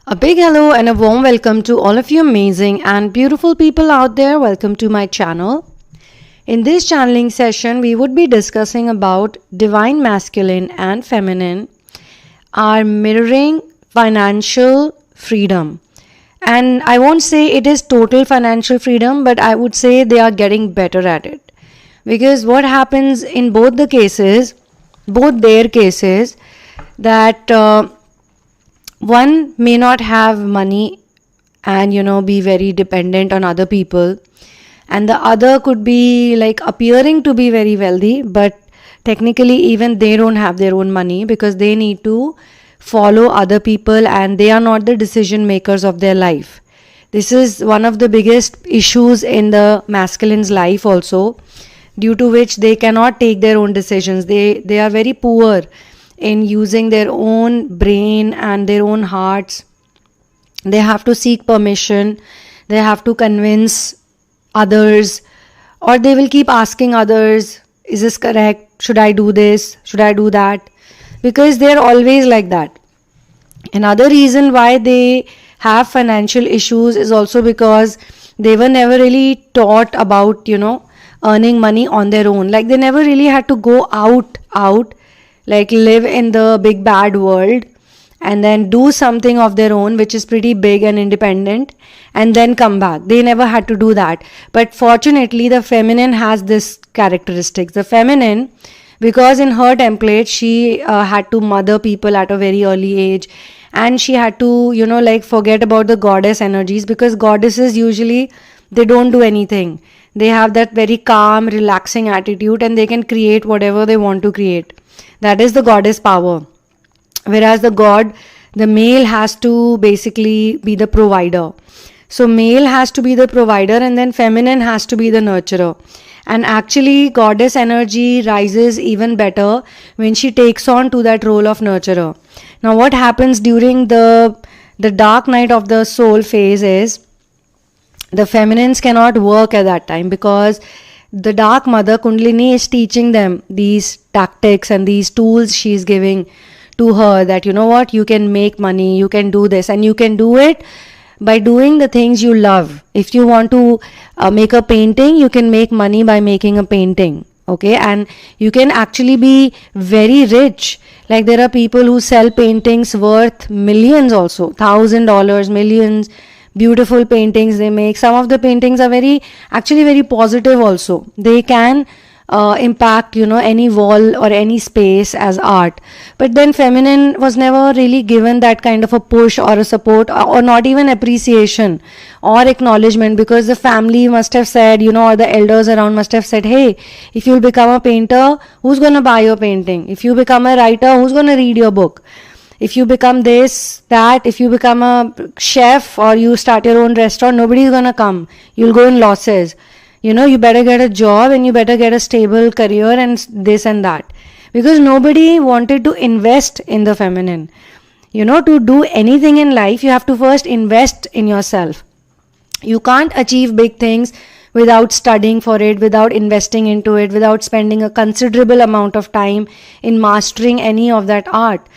A big hello and a warm welcome to all of you amazing and beautiful people out there. Welcome to my channel. In this channeling session, we would be discussing about divine masculine and feminine are mirroring financial freedom. And I won't say it is total financial freedom, but I would say they are getting better at it. Because what happens in both their cases, that one may not have money and be very dependent on other people, and the other could be like appearing to be very wealthy, but technically even they don't have their own money because they need to follow other people and they are not the decision makers of their life. This is one of the biggest issues in the masculine's life also, due to which they cannot take their own decisions. They are very poor in using their own brain and their own hearts. They have to seek permission, they have to convince others, or they will keep asking others, is this correct, should I do this, should I do that, because they are always like that. Another reason why they have financial issues is also because they were never really taught about earning money on their own. Like they never really had to go out like live in the big bad world and then do something of their own which is pretty big and independent and then come back. They never had to do that. But fortunately the feminine has this characteristics. The feminine, because in her template she had to mother people at a very early age, and she had to forget about the goddess energies, because goddesses usually they don't do anything. They have that very calm, relaxing attitude and they can create whatever they want to create. That is the goddess power. Whereas the god, the male has to basically be the provider. So male has to be the provider and then feminine has to be the nurturer. And actually goddess energy rises even better when she takes on to that role of nurturer. Now what happens during the dark night of the soul phase is the feminines cannot work at that time, because the dark mother Kundalini is teaching them these tactics and these tools she is giving to her, that you can make money, you can do this, and you can do it by doing the things you love. If you want to make a painting, you can make money by making a painting, okay? And you can actually be very rich. Like there are people who sell paintings worth millions also, $1,000, millions. Beautiful paintings they make. Some of the paintings are very positive also. They can impact any wall or any space as art. But then feminine was never really given that kind of a push or a support, or not even appreciation or acknowledgement, because the family must have said, or the elders around must have said, hey, if you'll become a painter, who's gonna buy your painting? If you become a writer, who's gonna read your book? If you become this, that, if you become a chef or you start your own restaurant, nobody's gonna come. You'll go in losses. You better get a job and you better get a stable career and this and that. Because nobody wanted to invest in the feminine. To do anything in life, you have to first invest in yourself. You can't achieve big things without studying for it, without investing into it, without spending a considerable amount of time in mastering any of that art.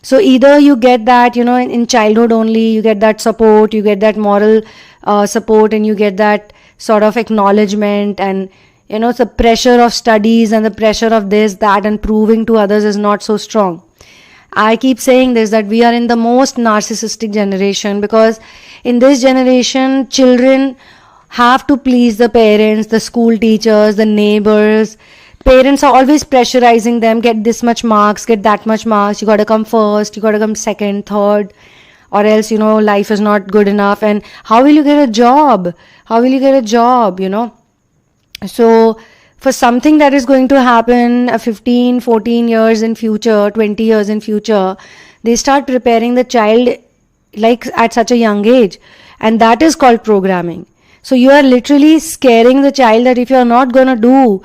So either you get that, in childhood only, you get that support, you get that moral support, and you get that sort of acknowledgement, and, the pressure of studies and the pressure of this, that, and proving to others is not so strong. I keep saying this, that we are in the most narcissistic generation, because in this generation, children have to please the parents, the school teachers, the neighbors. Parents are always pressurizing them, get this much marks, get that much marks, you gotta come first, you gotta come second, third, or else, life is not good enough. And how will you get a job? So, for something that is going to happen 15, 14 years in future, 20 years in future, they start preparing the child like at such a young age. And that is called programming. So, you are literally scaring the child that if you are not gonna do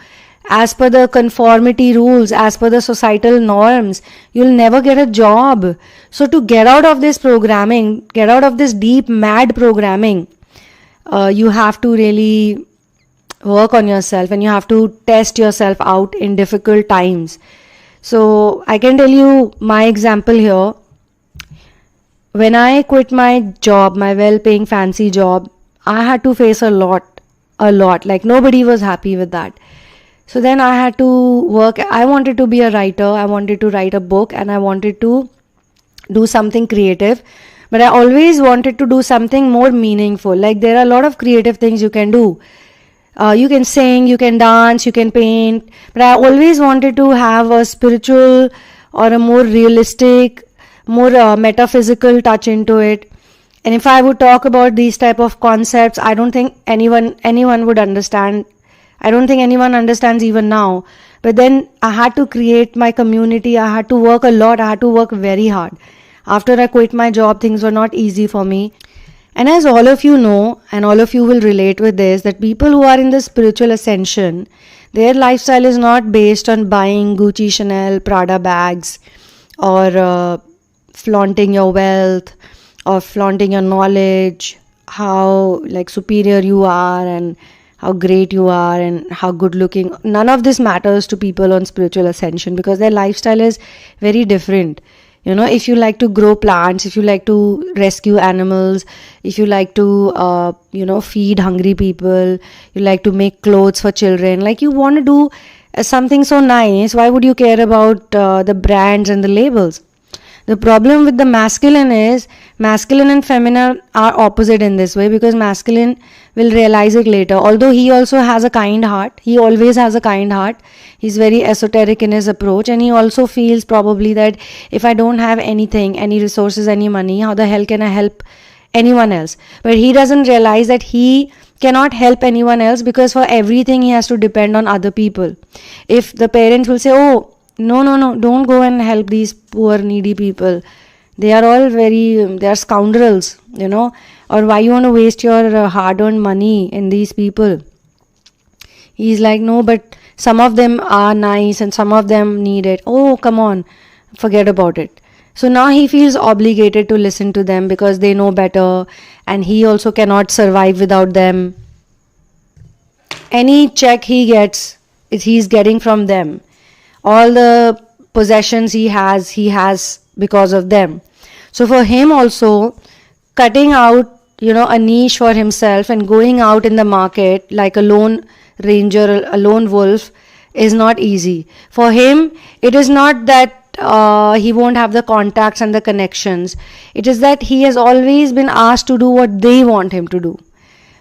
as per the conformity rules, as per the societal norms, you'll never get a job. So to get out of this programming, get out of this deep, mad programming, you have to really work on yourself and you have to test yourself out in difficult times. So I can tell you my example here. when I quit my job, my well-paying fancy job, I had to face a lot. Like nobody was happy with that. So then I had to work. I wanted to be a writer. I wanted to write a book and I wanted to do something creative. But I always wanted to do something more meaningful. Like there are a lot of creative things you can do. You can sing, you can dance, you can paint. But I always wanted to have a spiritual or a more realistic, more metaphysical touch into it. And if I would talk about these type of concepts, I don't think anyone would understand. I don't think anyone understands even now. But then I had to create my community. I had to work a lot. I had to work very hard. After I quit my job, things were not easy for me. And as all of you know, and all of you will relate with this, that people who are in the spiritual ascension, their lifestyle is not based on buying Gucci, Chanel, Prada bags, or flaunting your wealth, or flaunting your knowledge, how like superior you are and how great you are and how good looking. None of this matters to people on spiritual ascension because their lifestyle is very different. You know, if you like to grow plants, if you like to rescue animals, if you like to, feed hungry people, you like to make clothes for children, like you want to do something so nice, why would you care about the brands and the labels? The problem with the masculine is masculine and feminine are opposite in this way because masculine will realize it later. Although he also has a kind heart, he always has a kind heart. He's very esoteric in his approach and he also feels probably that if I don't have anything, any resources, any money, how the hell can I help anyone else? But he doesn't realize that he cannot help anyone else because for everything he has to depend on other people. If the parents will say, oh, no, don't go and help these poor needy people. They are all they are scoundrels, or why you want to waste your hard-earned money in these people? He's like, no, but some of them are nice and some of them need it. Oh, come on, forget about it. So now he feels obligated to listen to them because they know better and he also cannot survive without them. Any check he gets, he's getting from them. All the possessions he has because of them. So for him also, cutting out, a niche for himself and going out in the market like a lone ranger, a lone wolf is not easy. For him, it is not that he won't have the contacts and the connections. It is that he has always been asked to do what they want him to do.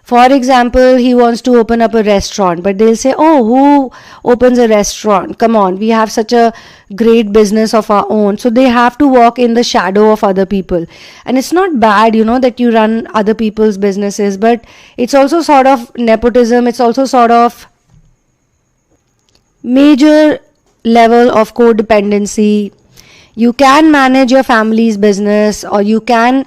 For example, he wants to open up a restaurant, but they'll say, oh, who opens a restaurant? Come on, we have such a great business of our own. So they have to walk in the shadow of other people. And it's not bad, that you run other people's businesses, but it's also sort of nepotism. It's also sort of major level of codependency. You can manage your family's business or you can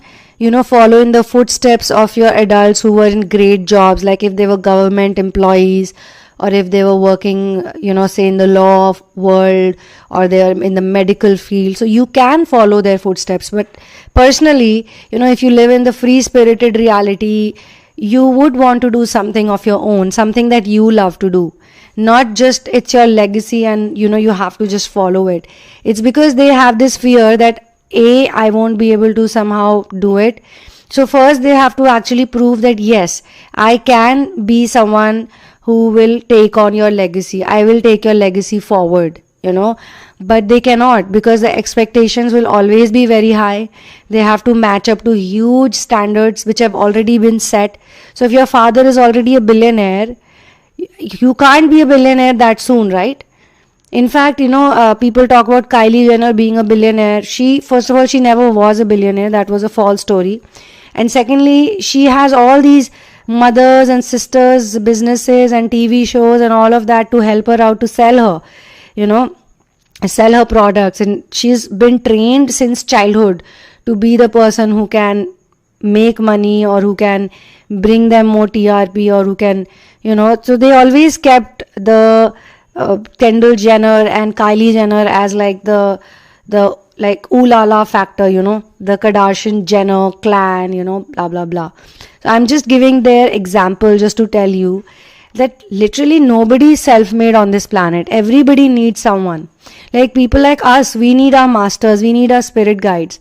follow in the footsteps of your adults who were in great jobs, like if they were government employees or if they were working, say in the law world or they are in the medical field. So you can follow their footsteps. But personally, if you live in the free-spirited reality, you would want to do something of your own, something that you love to do. Not just it's your legacy and, you have to just follow it. It's because they have this fear that I won't be able to somehow do it. So first they have to actually prove that yes, I can be someone who will take on your legacy. I will take your legacy forward, but they cannot because the expectations will always be very high. They have to match up to huge standards which have already been set. So if your father is already a billionaire, you can't be a billionaire that soon, right? In fact, people talk about Kylie Jenner being a billionaire. First of all, she never was a billionaire. That was a false story. And secondly, she has all these mothers and sisters, businesses and TV shows and all of that to help her out to sell her, sell her products. And she's been trained since childhood to be the person who can make money or who can bring them more TRP or who can, so they always kept the Kendall Jenner and Kylie Jenner as like the like ooh la la factor, the Kardashian Jenner clan, blah blah blah. So I'm just giving their example just to tell you that literally nobody is self-made on this planet. Everybody needs someone. Like people like us, we need our masters, we need our spirit guides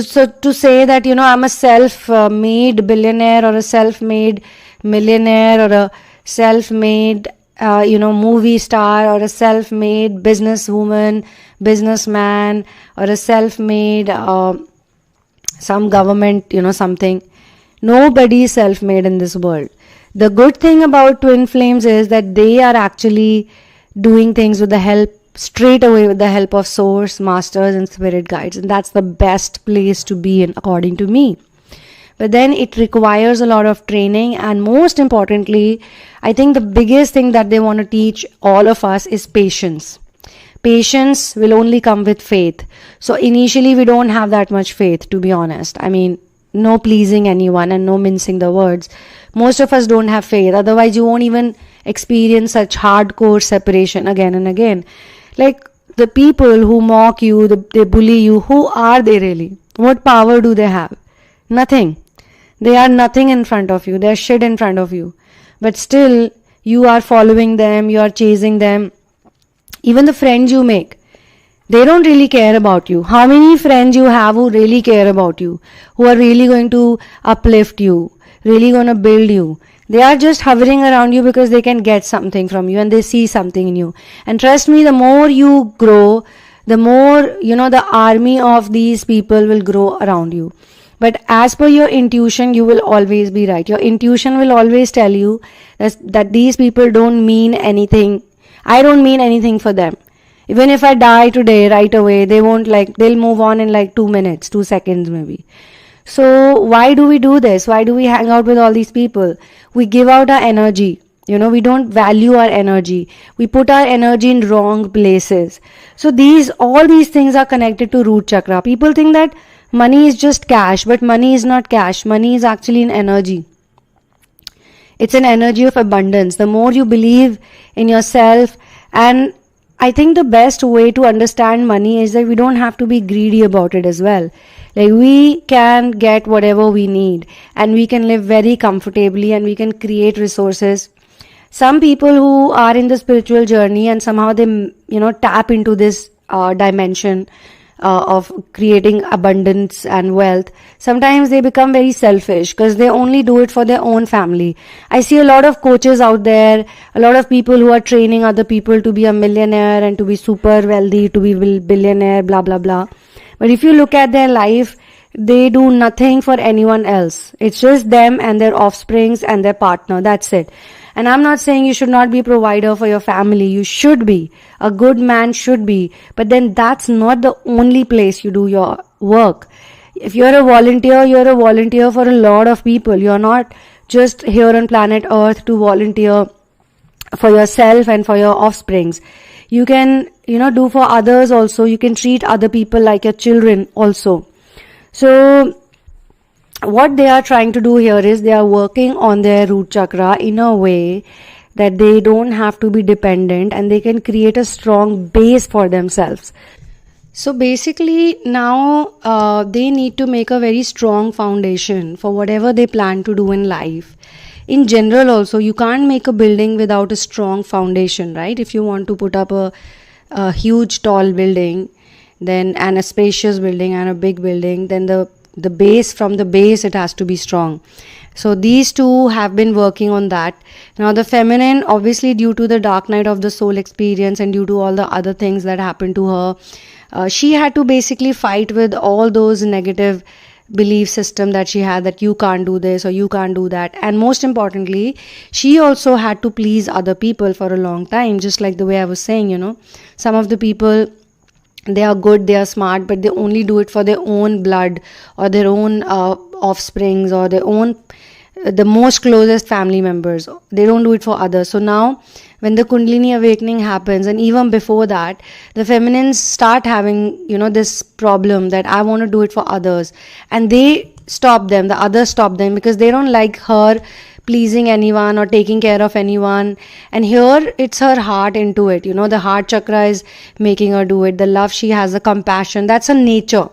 to say that, I'm a self-made billionaire or a self-made millionaire or a self-made, movie star or a self-made businesswoman, businessman, or a self-made some government, something. Nobody is self-made in this world. The good thing about twin flames is that they are actually doing things with the help, straight away with the help of source, masters and spirit guides. And that's the best place to be in, according to me. But then it requires a lot of training, and most importantly, I think the biggest thing that they want to teach all of us is patience. Patience will only come with faith. So initially we don't have that much faith, to be honest. I mean, no pleasing anyone and no mincing the words. Most of us don't have faith. Otherwise you won't even experience such hardcore separation again and again. Like the people who mock you, they bully you, who are they really? What power do they have? Nothing. They are nothing in front of you. They are shit in front of you. But still, you are following them, you are chasing them. Even the friends you make, they don't really care about you. How many friends you have who really care about you? Who are really going to uplift you? Really going to build you? They are just hovering around you because they can get something from you and they see something in you. And trust me, the more you grow, the more, the army of these people will grow around you. But as per your intuition, you will always be right. Your intuition will always tell you that these people don't mean anything. I don't mean anything for them. Even if I die today, right away, they'll move on in 2 minutes, 2 seconds maybe. So why do we do this? Why do we hang out with all these people? We give out our energy. We don't value our energy. We put our energy in wrong places. So all these things are connected to root chakra. People think that money is just cash, but money is not cash. Money is actually an energy. It's an energy of abundance. The more you believe in yourself, and I think the best way to understand money is that we don't have to be greedy about it as well. Like we can get whatever we need and we can live very comfortably and we can create resources. Some people who are in the spiritual journey and somehow they, tap into this dimension of creating abundance and wealth, sometimes they become very selfish because they only do it for their own family. I see a lot of coaches out there, a lot of people who are training other people to be a millionaire and to be super wealthy, to be billionaire, blah, blah, blah. But if you look at their life, they do nothing for anyone else. It's just them and their offsprings and their partner. That's it. And I'm not saying you should not be a provider for your family. You should be. A good man should be. But then that's not the only place you do your work. If you're a volunteer for a lot of people. You're not just here on planet Earth to volunteer for yourself and for your offsprings. You can, do for others also. You can treat other people like your children also. So what they are trying to do here is they are working on their root chakra in a way that they don't have to be dependent and they can create a strong base for themselves. So basically now they need to make a very strong foundation for whatever they plan to do in life. In general also, you can't make a building without a strong foundation, right? If you want to put up a huge tall building, then and a spacious building and a big building, then the base, from the base it has to be strong. So these two have been working on that. Now the feminine, obviously due to the dark night of the soul experience and due to all the other things that happened to her, she had to basically fight with all those negative belief system that she had, that you can't do this or you can't do that. And most importantly, she also had to please other people for a long time, just like the way I was saying, some of the people, they are good, they are smart, but they only do it for their own blood or their own offsprings or the most closest family members. They don't do it for others. So now when the Kundalini awakening happens, and even before that, the feminines start having, this problem that I want to do it for others. And they stop them, the others stop them because they don't like her pleasing anyone or taking care of anyone. And here it's her heart into it. The heart chakra is making her do it. The love she has, the compassion, that's a nature.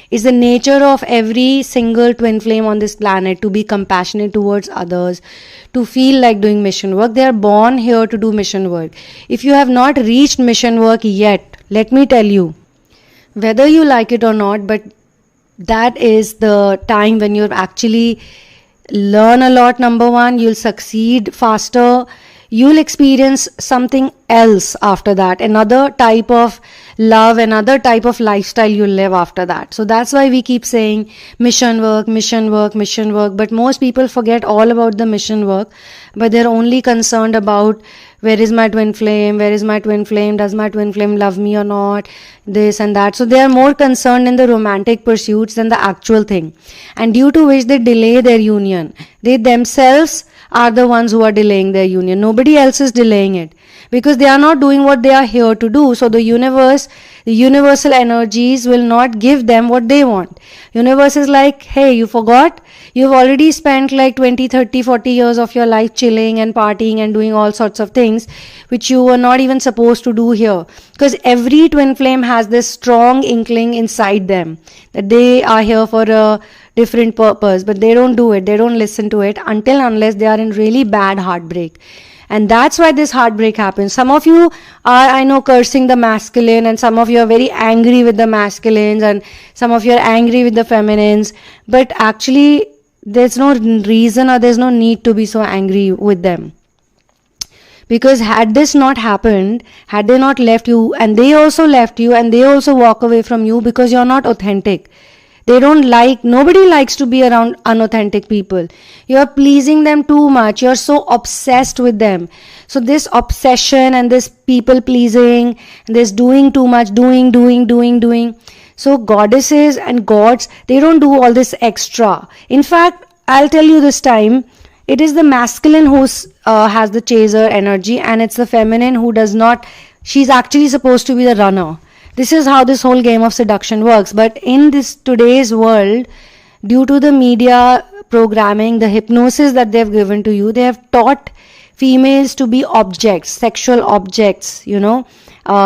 It's the nature of every single twin flame on this planet to be compassionate towards others, to feel like doing mission work. They are born here to do mission work. If you have not reached mission work yet, let me tell you, whether you like it or not, but that is the time when you actually learn a lot. Number one, you'll succeed faster, you'll experience something else after that, another type of love, another type of lifestyle you'll live after that. So that's why we keep saying mission work, mission work, mission work. But most people forget all about the mission work, but they're only concerned about where is my twin flame, where is my twin flame, does my twin flame love me or not, this and that. So they are more concerned in the romantic pursuits than the actual thing, and due to which they delay their union. They themselves are the ones who are delaying their union. Nobody else is delaying it, because they are not doing what they are here to do. So the universe, the universal energies will not give them what they want. Universe is like, hey, you forgot? You've already spent like 20, 30, 40 years of your life chilling and partying and doing all sorts of things which you were not even supposed to do here. Because every twin flame has this strong inkling inside them that they are here for a different purpose, but they don't do it. They don't listen to it unless they are in really bad heartbreak. And that's why this heartbreak happens. Some of you are, I know, cursing the masculine, and some of you are very angry with the masculines, and some of you are angry with the feminines. But actually, there's no reason or there's no need to be so angry with them. Because had this not happened, had they not left you, and they also left you, and they also walk away from you because you're not authentic. Nobody likes to be around unauthentic people. You're pleasing them too much. You're so obsessed with them. So this obsession and this people pleasing, and this doing too much, doing. So goddesses and gods, they don't do all this extra. In fact, I'll tell you this time, it is the masculine who has the chaser energy, and it's the feminine who does not. She's actually supposed to be the runner. This is how this whole game of seduction works. But in this today's world, due to the media programming, the hypnosis that they've given to you, they have taught females to be objects, sexual objects,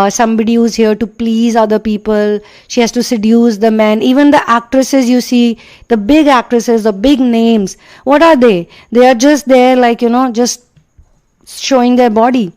somebody who's here to please other people. She has to seduce the men. Even the actresses you see, the big actresses, the big names, what are they? They are just there just showing their body.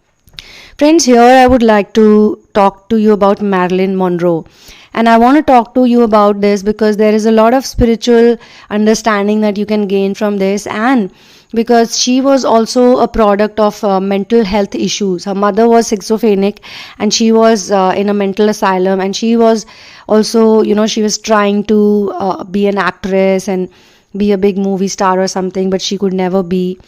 Friends, here I would like to talk to you about Marilyn Monroe. And I want to talk to you about this because there is a lot of spiritual understanding that you can gain from this, and because she was also a product of mental health issues. Her mother was schizophrenic, and she was in a mental asylum, and she was also, she was trying to be an actress and be a big movie star or something, but she could never be.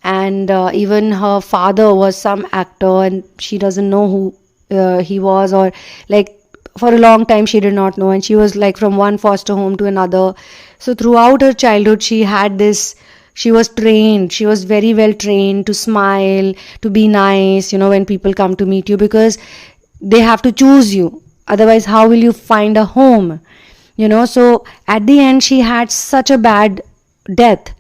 And even her father was some actor, and she doesn't know who he was, or for a long time she did not know, and she was from one foster home to another. So throughout her childhood she was trained, she was very well trained to smile, to be nice, when people come to meet you, because they have to choose you. Otherwise, how will you find a home? So at the end she had such a bad death.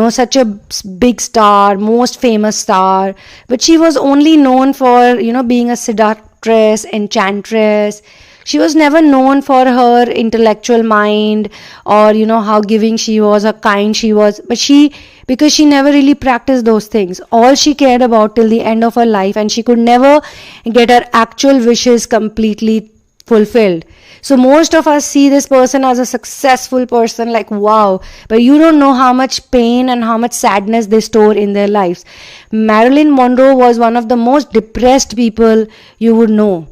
Such a big star, most famous star, but she was only known for, being a seductress, enchantress. She was never known for her intellectual mind, or, how giving she was, or kind she was. But because she never really practiced those things, all she cared about till the end of her life, and she could never get her actual wishes completely fulfilled. So most of us see this person as a successful person, wow, but you don't know how much pain and how much sadness they store in their lives. Marilyn Monroe was one of the most depressed people you would know.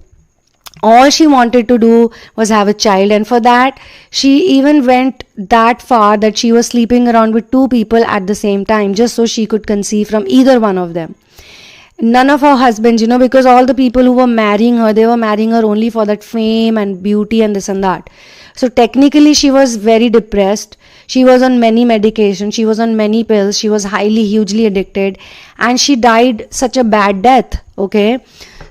All she wanted to do was have a child, and for that she even went that far that she was sleeping around with two people at the same time, just so she could conceive from either one of them. None of her husbands, because all the people who were marrying her, they were marrying her only for that fame and beauty and this and that. So technically she was very depressed. She was on many medications. She was on many pills. She was hugely addicted, and she died such a bad death. Okay.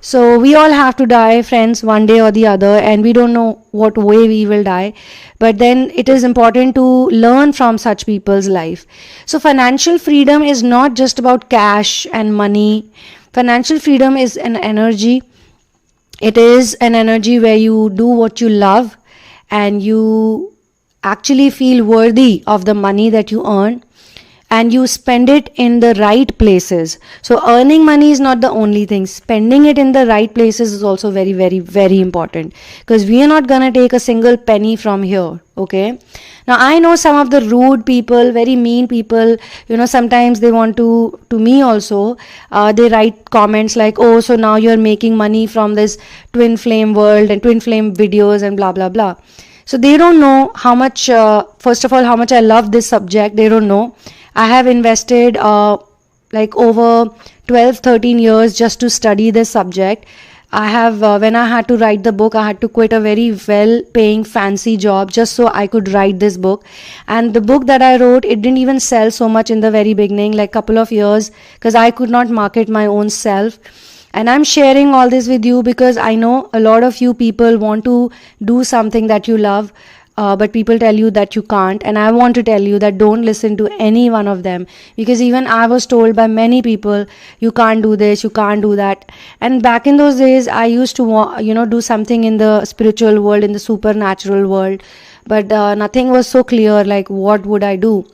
So we all have to die, friends, one day or the other, and we don't know what way we will die. But then it is important to learn from such people's life. So financial freedom is not just about cash and money. Financial freedom is an energy. It is an energy where you do what you love, and you actually feel worthy of the money that you earn. and you spend it in the right places. So earning money is not the only thing. Spending it in the right places is also very, very, very important, because we are not going to take a single penny from here. Okay. Now I know some of the rude people, very mean people, sometimes they want to me also, they write comments like, oh, so now you're making money from this Twinflame world and Twinflame videos and blah, blah, blah. So they don't know how much, first of all, how much I love this subject. They don't know. I have invested like over 12, 13 years just to study this subject. I have, when I had to write the book, I had to quit a very well-paying fancy job just so I could write this book. And the book that I wrote, it didn't even sell so much in the very beginning, like couple of years, because I could not market my own self. And I'm sharing all this with you because I know a lot of you people want to do something that you love, but people tell you that you can't. And I want to tell you that don't listen to any one of them, because even I was told by many people, you can't do this, you can't do that. And back in those days, I used to do something in the spiritual world, in the supernatural world, but nothing was so clear, like what would I do.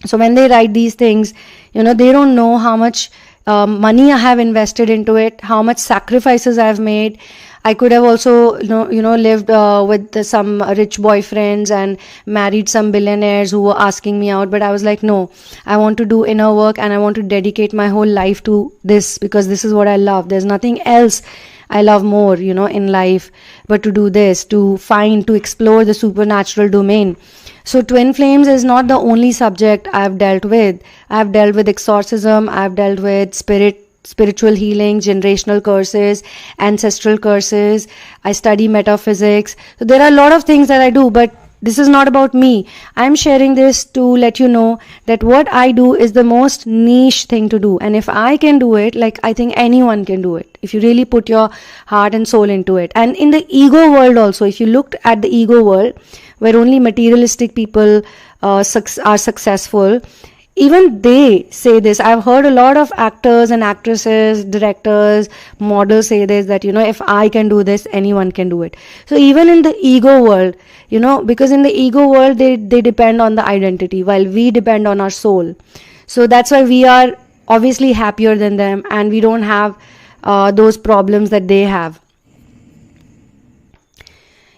So when they write these things, they don't know how much money I have invested into it, how much sacrifices I have made. I could have also, lived with some rich boyfriends and married some billionaires who were asking me out. But I was like, no, I want to do inner work and I want to dedicate my whole life to this, because this is what I love. There's nothing else I love more, in life, but to do this, to explore the supernatural domain. So twin flames is not the only subject I've dealt with. I've dealt with exorcism, I've dealt with spiritual healing, generational curses, ancestral curses. I study metaphysics. So there are a lot of things that I do, but this is not about me. I'm sharing this to let you know that what I do is the most niche thing to do. And if I can do it, like, I think anyone can do it, if you really put your heart and soul into it. And in the ego world also, if you looked at the ego world, where only materialistic people are successful, even they say this. I've heard a lot of actors and actresses, directors, models say this, that, if I can do this, anyone can do it. So even in the ego world, because in the ego world, they depend on the identity, while we depend on our soul. So that's why we are obviously happier than them, and we don't have those problems that they have.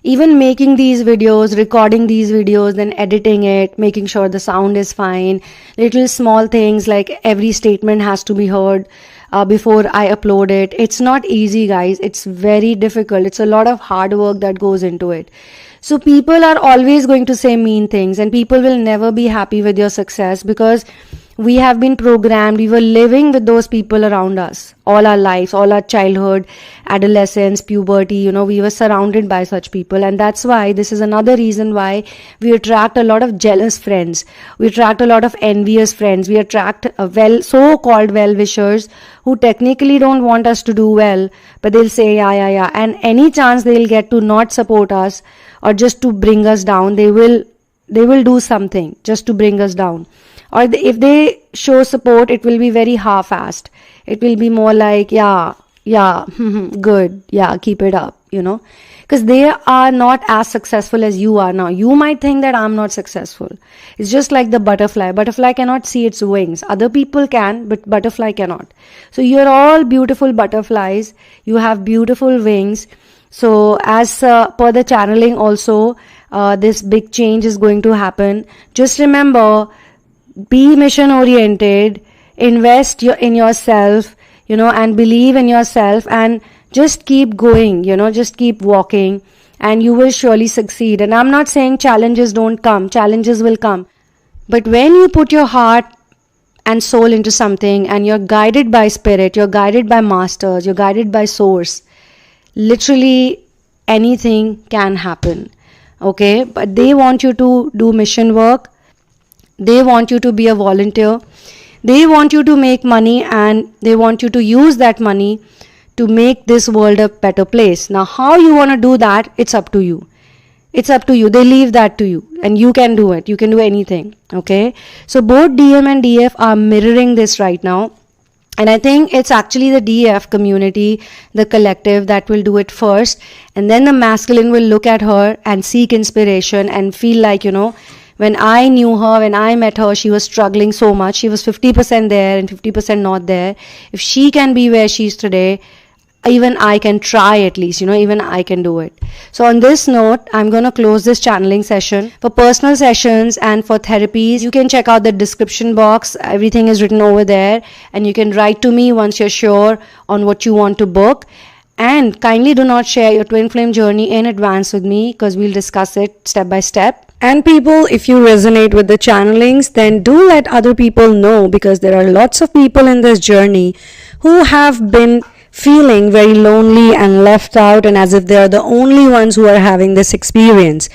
Even making these videos, recording these videos, then editing it, making sure the sound is fine, little small things like every statement has to be heard before I upload it. It's not easy, guys. It's very difficult. It's a lot of hard work that goes into it. So people are always going to say mean things, and people will never be happy with your success, because we have been programmed. We were living with those people around us all our lives, all our childhood, adolescence, puberty. We were surrounded by such people, and that's why this is another reason why we attract a lot of jealous friends. We attract a lot of envious friends. We attract so-called well-wishers who technically don't want us to do well, but they'll say yeah, and any chance they'll get to not support us or just to bring us down, they will do something just to bring us down. Or if they show support, it will be very half-assed. It will be more like, yeah, good, yeah, keep it up, because they are not as successful as you are now. You might think that I'm not successful. It's just like the butterfly. Butterfly cannot see its wings. Other people can, but butterfly cannot. So you're all beautiful butterflies. You have beautiful wings. So as per the channeling also, this big change is going to happen. Just remember, be mission oriented, invest in yourself, and believe in yourself, and just keep going, just keep walking, and you will surely succeed. And I'm not saying challenges don't come. Challenges will come. But when you put your heart and soul into something, and you're guided by spirit, you're guided by masters, you're guided by source, literally anything can happen. Okay? But they want you to do mission work. They want you to be a volunteer. They want you to make money, and they want you to use that money to make this world a better place. Now, how you want to do that, it's up to you. It's up to you. They leave that to you, and you can do it. You can do anything. Okay? So both DM and DF are mirroring this right now. And I think it's actually the DF community, the collective, that will do it first. And then the masculine will look at her and seek inspiration and feel like, When I knew her, when I met her, she was struggling so much. She was 50% there and 50% not there. If she can be where she is today, even I can try at least, even I can do it. So on this note, I'm going to close this channeling session. For personal sessions and for therapies, you can check out the description box. Everything is written over there, and you can write to me once you're sure on what you want to book. And kindly do not share your twin flame journey in advance with me, because we'll discuss it step by step. And people, if you resonate with the channelings, then do let other people know, because there are lots of people in this journey who have been feeling very lonely and left out, and as if they are the only ones who are having this experience.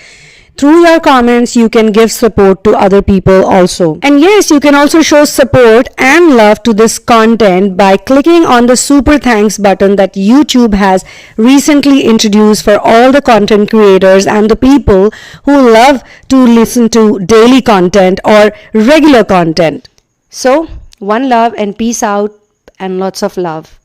Through your comments, you can give support to other people also. And yes, you can also show support and love to this content by clicking on the super thanks button that YouTube has recently introduced for all the content creators and the people who love to listen to daily content or regular content. So, one love and peace out, and lots of love.